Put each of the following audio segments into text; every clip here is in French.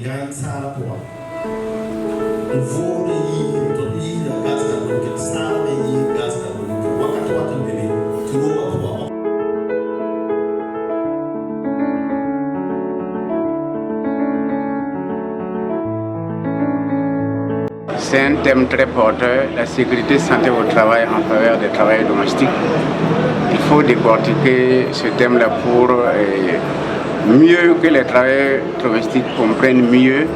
C'est un thème très porteur, la sécurité santé au travail en faveur des travailleurs domestiques. Il faut décortiquer ce thème-là pour mieux que les travailleurs domestiques comprennent mieux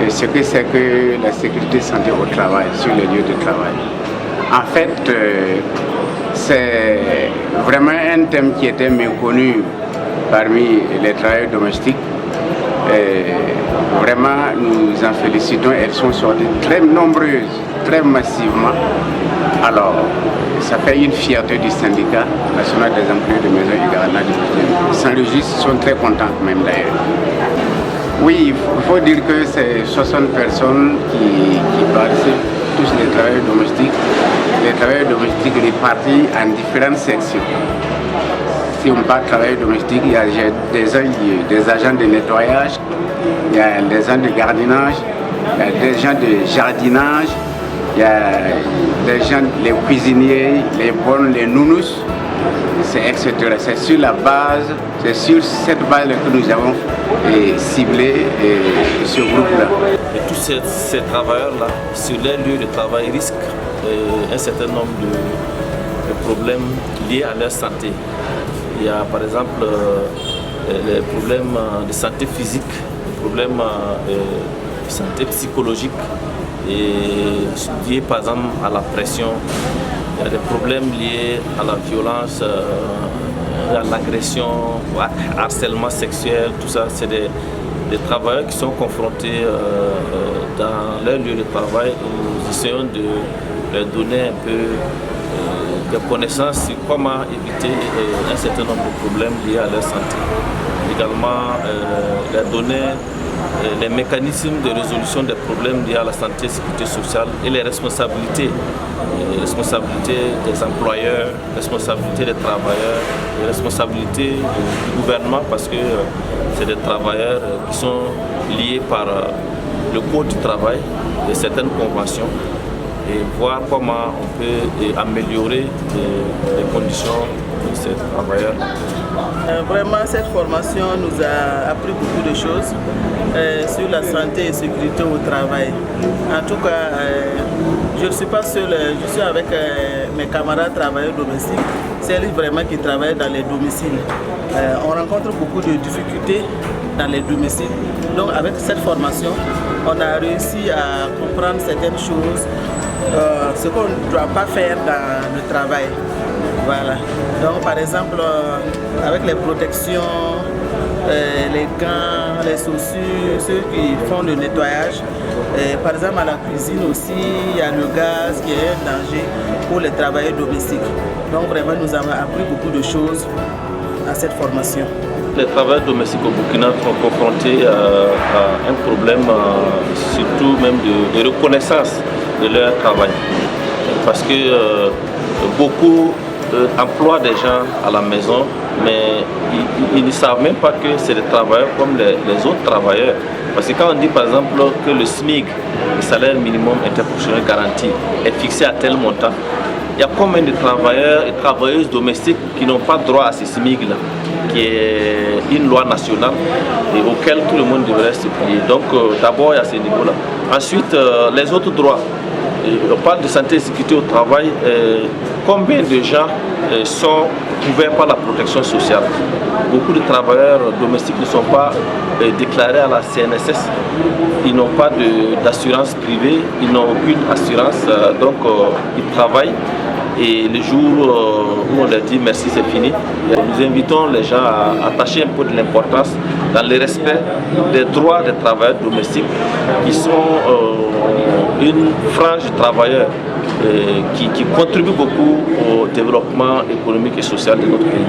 ce que c'est que la sécurité santé au travail sur les lieux de travail. En fait, c'est vraiment un thème qui était méconnu parmi les travailleurs domestiques. Vraiment, nous en félicitons. Elles sont sorties très nombreuses, très massivement. Alors, ça fait une fierté du syndicat national des employés de maison et gardenages. Ils s'enregistrent, ils sont très contents même d'ailleurs. Oui, il faut dire que c'est 60 personnes qui participent, tous les travailleurs domestiques. Les travailleurs domestiques répartis en différentes sections. Si on parle de travail domestique, il y a des agents de nettoyage, il y a des gens de gardiennage, il y a des gens de jardinage, il y a des gens, les cuisiniers, les bonnes, les nounous, etc. C'est sur la base, c'est sur cette base que nous avons ciblé ce groupe-là. Et tous ces travailleurs-là, sur les lieux de travail, risquent un certain nombre de problèmes liés à leur santé. Il y a par exemple les problèmes de santé physique, les problèmes de santé psychologique et liés par exemple à la pression. Il y a des problèmes liés à la violence, à l'agression, au harcèlement sexuel, tout ça. C'est des travailleurs qui sont confrontés dans leur lieu de travail. Nous essayons de leur donner un peu de connaissances sur comment éviter un certain nombre de problèmes liés à leur santé. Également, leur donner les mécanismes de résolution des problèmes liés à la santé et sécurité sociale et les responsabilités des employeurs, les responsabilités des travailleurs, les responsabilités du gouvernement parce que c'est des travailleurs qui sont liés par le code du travail et certaines conventions, et voir comment on peut améliorer les conditions de ces travailleurs. Vraiment, cette formation nous a appris beaucoup de choses sur la santé et sécurité au travail. En tout cas, je ne suis pas seul, je suis avec mes camarades travailleurs domestiques, celles vraiment qui travaillent dans les domiciles. On rencontre beaucoup de difficultés dans les domiciles. Donc avec cette formation, on a réussi à comprendre certaines choses, ce qu'on ne doit pas faire dans le travail. Voilà. Donc par exemple, avec les protections, les gants, les chaussures, ceux qui font le nettoyage. Par exemple à la cuisine aussi, il y a le gaz qui est un danger pour les travailleurs domestiques. Donc vraiment nous avons appris beaucoup de choses à cette formation. Les travailleurs domestiques au Burkina sont confrontés à un problème surtout même de reconnaissance de leur travail. Parce que beaucoup emploient des gens à la maison, mais ils ne savent même pas que c'est des travailleurs comme les autres travailleurs. Parce que quand on dit par exemple que le SMIC, le salaire minimum interprofessionnel garanti, est fixé à tel montant, il y a combien de travailleurs et travailleuses domestiques qui n'ont pas droit à ce SMIC-là, qui est une loi nationale et auquel tout le monde devrait se plier. Donc d'abord il y a ce niveau-là. Ensuite, les autres droits. On parle de santé et sécurité au travail. Combien de gens sont couverts par la protection sociale? Beaucoup de travailleurs domestiques ne sont pas déclarés à la CNSS. Ils n'ont pas d'assurance privée, ils n'ont aucune assurance, donc ils travaillent. Et le jour où on leur dit merci, c'est fini, nous invitons les gens à attacher un peu de l'importance dans le respect des droits des travailleurs domestiques qui sont une frange de travailleurs qui contribue beaucoup au développement économique et social de notre pays.